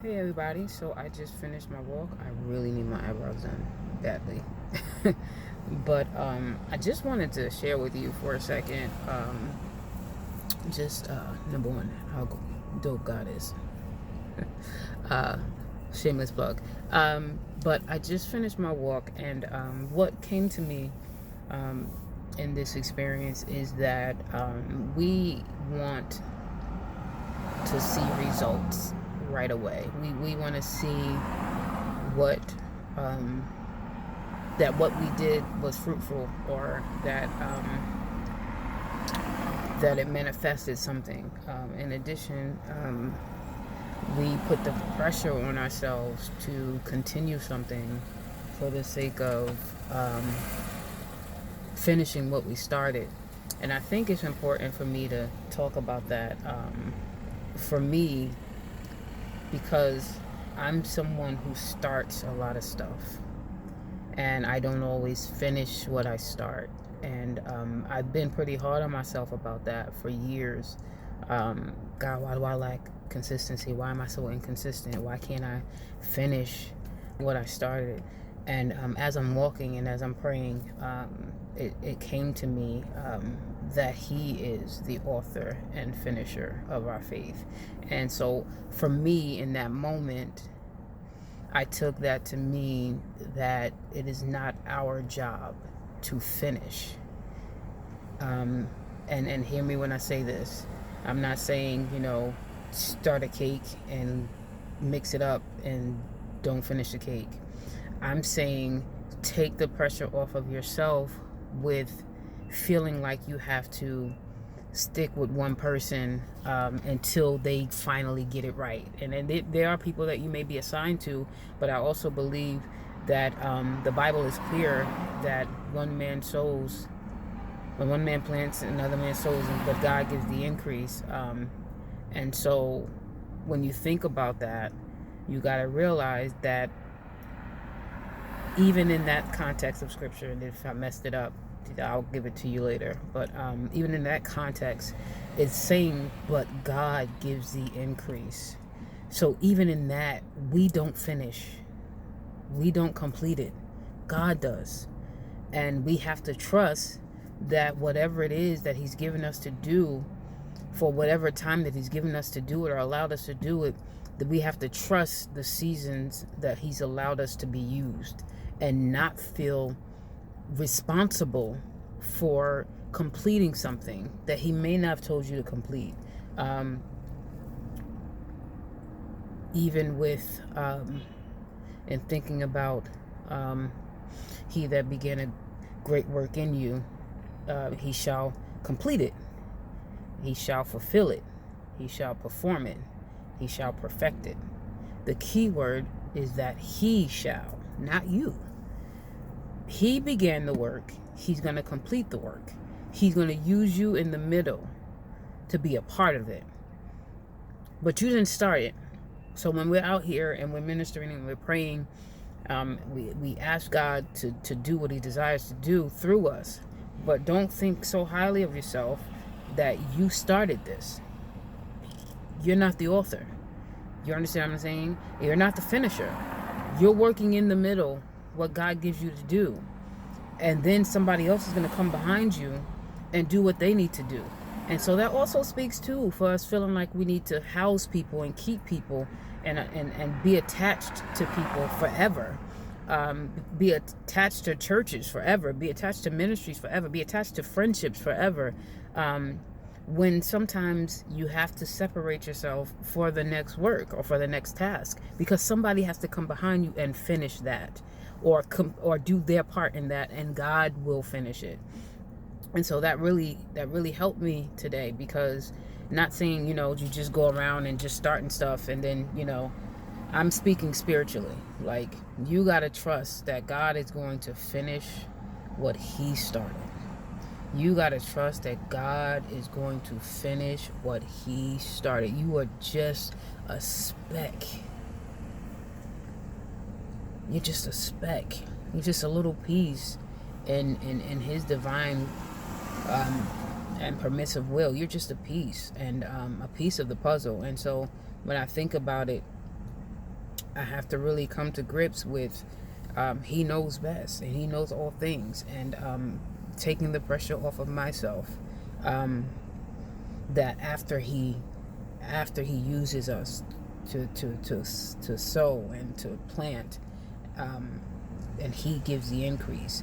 Hey everybody, so I just finished my walk. I really need my eyebrows done badly. But I just wanted to share with you for a second, just number one, how dope God is. uh, Shameless plug. But I just finished my walk, and what came to me um, in this experience is that we want to see results right away. We want to see what that what we did was fruitful, or that it manifested something. In addition, we put the pressure on ourselves to continue something for the sake of finishing what we started. And I think it's important for me to talk about that. For me, because I'm someone who starts a lot of stuff and I don't always finish what I start. And I've been pretty hard on myself about that for years. God, why do I lack consistency? Why am I so inconsistent? Why can't I finish what I started? And as I'm walking and as I'm praying, it came to me that He is the author and finisher of our faith. And so for me in that moment, I took that to mean that it is not our job to finish. And hear me when I say this. I'm not saying, start a cake and mix it up and don't finish the cake. I'm saying take the pressure off of yourself with feeling like you have to stick with one person until they finally get it right. And then there are people that you may be assigned to, but I also believe that the Bible is clear that one man sows, when one man plants, another man sows, but God gives the increase. And so when you think about that, you got to realize that even in that context of scripture, and if I messed it up, I'll give it to you later. But even in that context, it's saying, but God gives the increase. So even in that, we don't finish. We don't complete it. God does. And we have to trust that whatever it is that He's given us to do, for whatever time that He's given us to do it or allowed us to do it, that we have to trust the seasons that He's allowed us to be used and not feel responsible for completing something that He may not have told you to complete. Even with in thinking about He that began a great work in you, He shall complete it. He shall fulfill it. He shall perform it. He shall perfect it. The key word is that He shall, not you. He began the work. He's going to complete the work. He's going to use you in the middle to be a part of it. But you didn't start it. So when we're out here and we're ministering and we're praying, we ask God to do what He desires to do through us. But don't think so highly of yourself that you started this. You're not the author. You understand what I'm saying? You're not the finisher. You're working in the middle, what God gives you to do. And then somebody else is going to come behind you and do what they need to do. And so that also speaks too for us feeling like we need to house people and keep people and be attached to people forever. Be attached to churches forever. Be attached to ministries forever. Be attached to friendships forever. When sometimes you have to separate yourself for the next work or for the next task, because somebody has to come behind you and finish that, or do their part in that, and God will finish it. And so that really helped me today, because not saying, you just go around and just starting stuff and then, I'm speaking spiritually. Like, you got to trust that God is going to finish what He started. You got to trust that God is going to finish what He started. You are just a speck. You're just a speck. You're just a little piece in His divine and permissive will. You're just a piece, and a piece of the puzzle. And so when I think about it, I have to really come to grips with he knows best and he knows all things, and taking the pressure off of myself, that after he uses us to sow and to plant, and he gives the increase,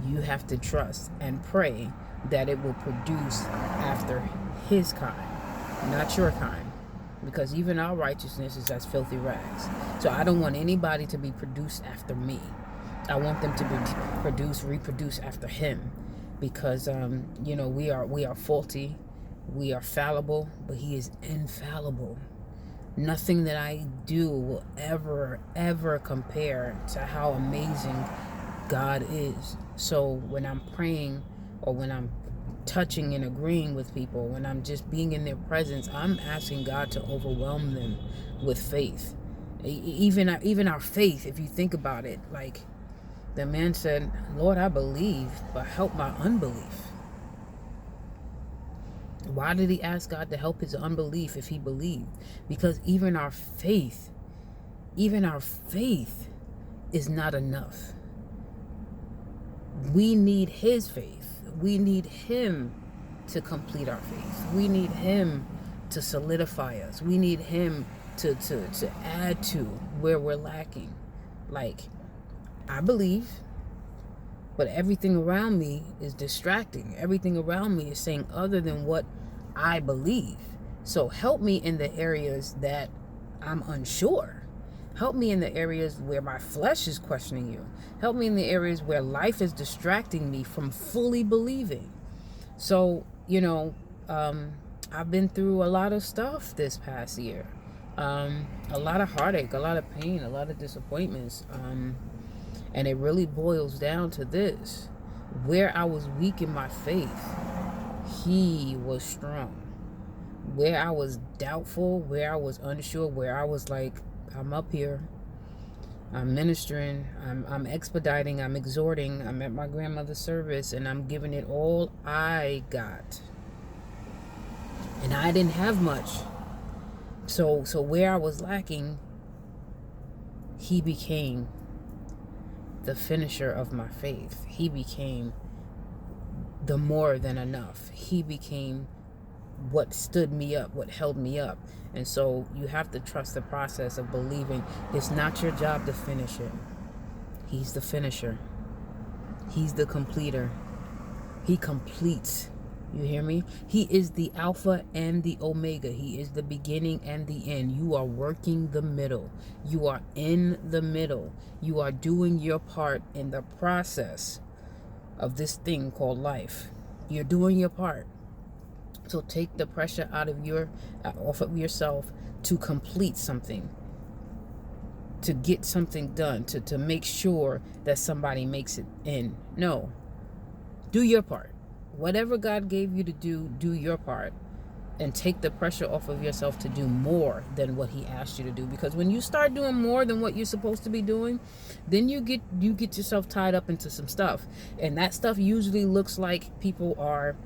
you have to trust and pray that it will produce after his kind, not your kind, because even our righteousness is as filthy rags. So I don't want anybody to be produced after me. I want them to be reproduce after him, because we are faulty, we are fallible, but he is infallible. Nothing that I do will ever compare to how amazing God is. So when I'm praying, or when I'm touching and agreeing with people, when I'm just being in their presence, I'm asking God to overwhelm them with faith. Even our faith, if you think about it, like the man said, Lord, I believe, but help my unbelief. Why did he ask God to help his unbelief if he believed? Because even our faith is not enough. We need his faith. We need him to complete our faith. We need him to solidify us. We need him to add to where we're lacking. Like, I believe, but everything around me is distracting. Everything around me is saying other than what I believe. So help me in the areas that I'm unsure. Help me in the areas where my flesh is questioning you. Help me in the areas where life is distracting me from fully believing. So, I've been through a lot of stuff this past year. A lot of heartache, a lot of pain, a lot of disappointments. And it really boils down to this. Where I was weak in my faith, he was strong. Where I was doubtful, where I was unsure, where I was like, I'm up here, I'm ministering, I'm expediting, I'm exhorting, I'm at my grandmother's service, and I'm giving it all I got. And I didn't have much. So where I was lacking, he became the finisher of my faith. He became the more than enough. He became what stood me up, what held me up. And so you have to trust the process of believing. It's not your job to finish it. He's the finisher. He's the completer. He completes. You hear me? He is the Alpha and the Omega. He is the beginning and the end. You are working the middle. You are in the middle. You are doing your part in the process of this thing called life. You're doing your part. So take the pressure off of yourself to complete something, to get something done, to make sure that somebody makes it in. No. Do your part. Whatever God gave you to do your part, and take the pressure off of yourself to do more than what he asked you to do. Because when you start doing more than what you're supposed to be doing, then you get yourself tied up into some stuff. And that stuff usually looks like people are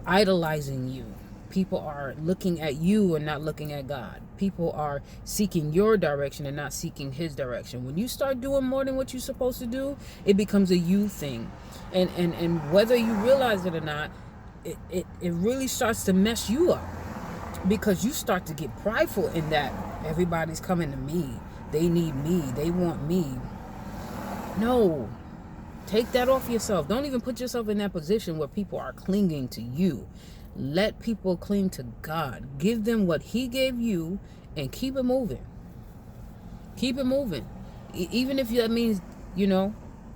idolizing you. People are looking at you and not looking at God. People are seeking your direction and not seeking his direction. When you start doing more than what you're supposed to do, it becomes a you thing. And whether you realize it or not, it really starts to mess you up, because you start to get prideful in that everybody's coming to me. They need me. They want me. No. Take that off yourself. Don't even put yourself in that position where people are clinging to you. Let people cling to God. Give them what he gave you and keep it moving. Keep it moving. Even if that means,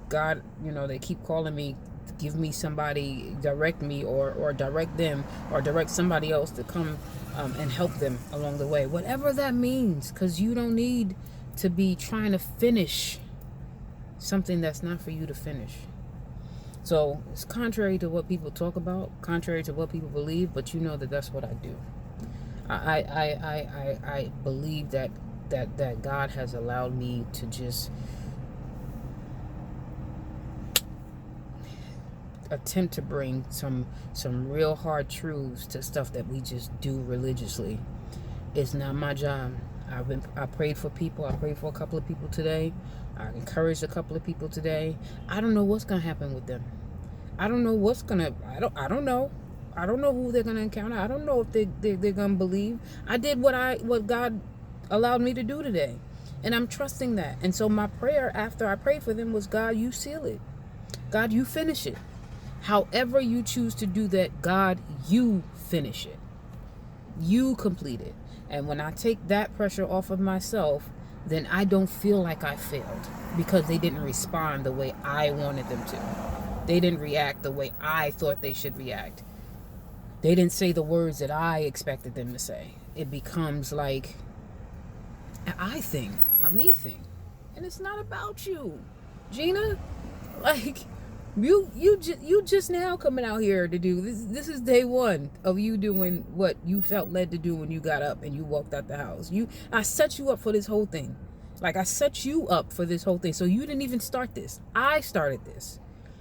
God, they keep calling me, give me somebody, direct me, or direct them, or direct somebody else to come and help them along the way. Whatever that means, because you don't need to be trying to finish something that's not for you to finish. So it's contrary to what people talk about, contrary to what people believe, but you know that that's what I do. I believe that God has allowed me to just attempt to bring some real hard truths to stuff that we just do religiously. It's not my job. I prayed for people. I prayed for a couple of people today. I encouraged a couple of people today. I don't know what's gonna happen with them. I don't know what's gonna. I don't know. I don't know who they're gonna encounter. I don't know if they're gonna believe. I did what God allowed me to do today, and I'm trusting that. And so my prayer after I prayed for them was, God, you seal it. God, you finish it. However you choose to do that, God, you finish it. You complete it. And when I take that pressure off of myself, then I don't feel like I failed, because they didn't respond the way I wanted them to. They didn't react the way I thought they should react. They didn't say the words that I expected them to say. It becomes like an I thing, a me thing. And it's not about you, Gina. Like, you just now coming out here to do this. This is day one of you doing what you felt led to do when you got up and you walked out the house. I set you up for this whole thing. Like, I set you up for this whole thing. So you didn't even start this. I started this.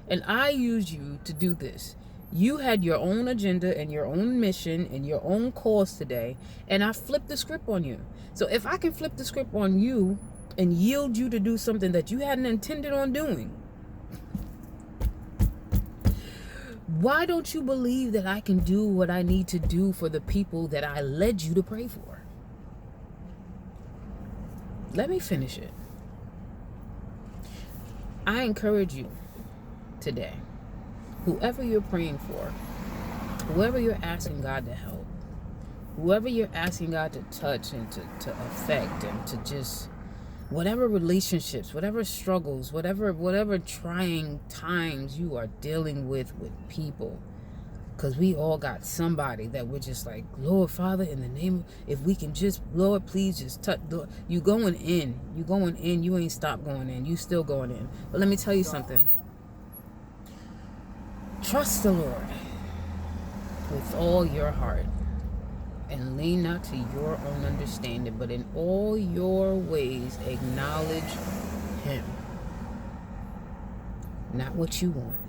And I used you to do this. You had your own agenda and your own mission and your own cause today. And I flipped the script on you. So if I can flip the script on you and yield you to do something that you hadn't intended on doing, why don't you believe that I can do what I need to do for the people that I led you to pray for? Let me finish it. I encourage you today, whoever you're praying for, whoever you're asking God to help, whoever you're asking God to touch and to affect and to just, whatever relationships, whatever struggles, whatever trying times you are dealing with people, because we all got somebody that we're just like, Lord, Father, in the name of, if we can just, Lord, please just touch. You going in, you ain't stopped going in, you still going in. But let me tell you something. Trust the Lord with all your heart, and lean not to your own understanding, but in all your ways acknowledge Him. Not what you want,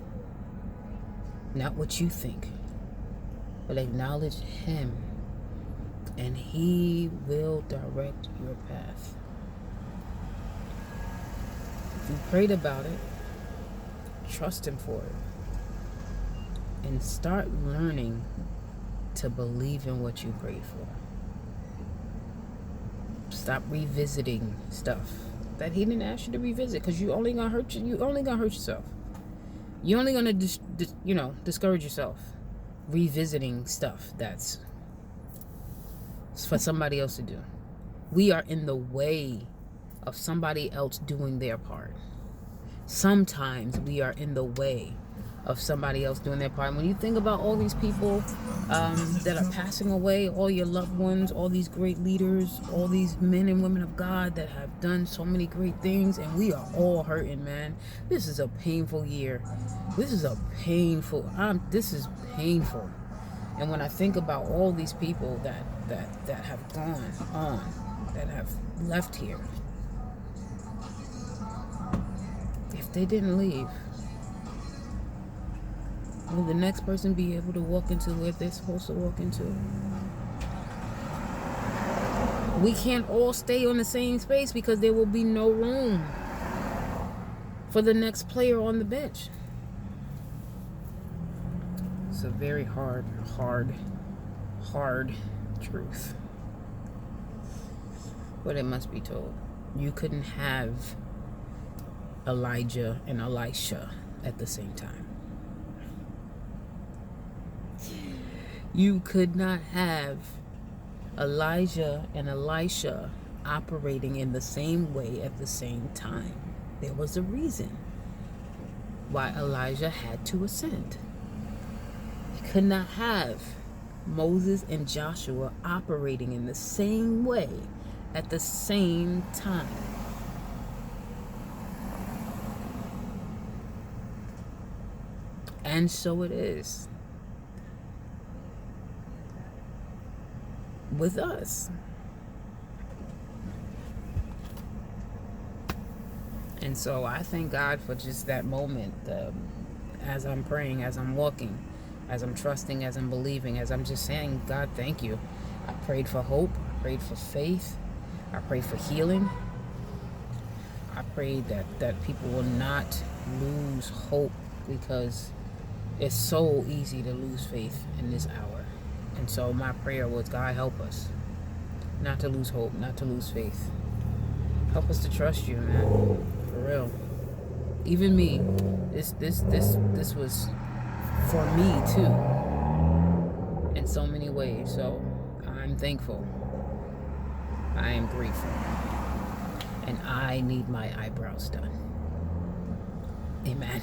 not what you think, but acknowledge Him, and He will direct your path. If you prayed about it, trust Him for it, and start learning to believe in what you prayed for. Stop revisiting stuff that He didn't ask you to revisit, because you only gonna hurt yourself. You're only gonna discourage yourself revisiting stuff that's for somebody else to do. We are in the way of somebody else doing their part. Sometimes we are in the way of somebody else doing their part. When you think about all these people that are passing away, all your loved ones, all these great leaders, all these men and women of God that have done so many great things, and we are all hurting, man. This is a painful year. This is painful. And when I think about all these people that have gone on, that have left here, if they didn't leave, will the next person be able to walk into where they're supposed to walk into? We can't all stay on the same space, because there will be no room for the next player on the bench. It's a very hard truth, but it must be told. You couldn't have Elijah and Elisha at the same time. You could not have Elijah and Elisha operating in the same way at the same time. There was a reason why Elijah had to ascend. You could not have Moses and Joshua operating in the same way at the same time. And so it is with us. And so I thank God for just that moment, as I'm praying, as I'm walking, as I'm trusting, as I'm believing, as I'm just saying, God, thank you. I prayed for hope. I prayed for faith. I pray for healing. I pray that people will not lose hope, because it's so easy to lose faith in this hour. And so my prayer was, God, help us not to lose hope, not to lose faith. Help us to trust you, man. For real. Even me, this was for me too, in so many ways. So I'm thankful. I am grateful. And I need my eyebrows done. Amen.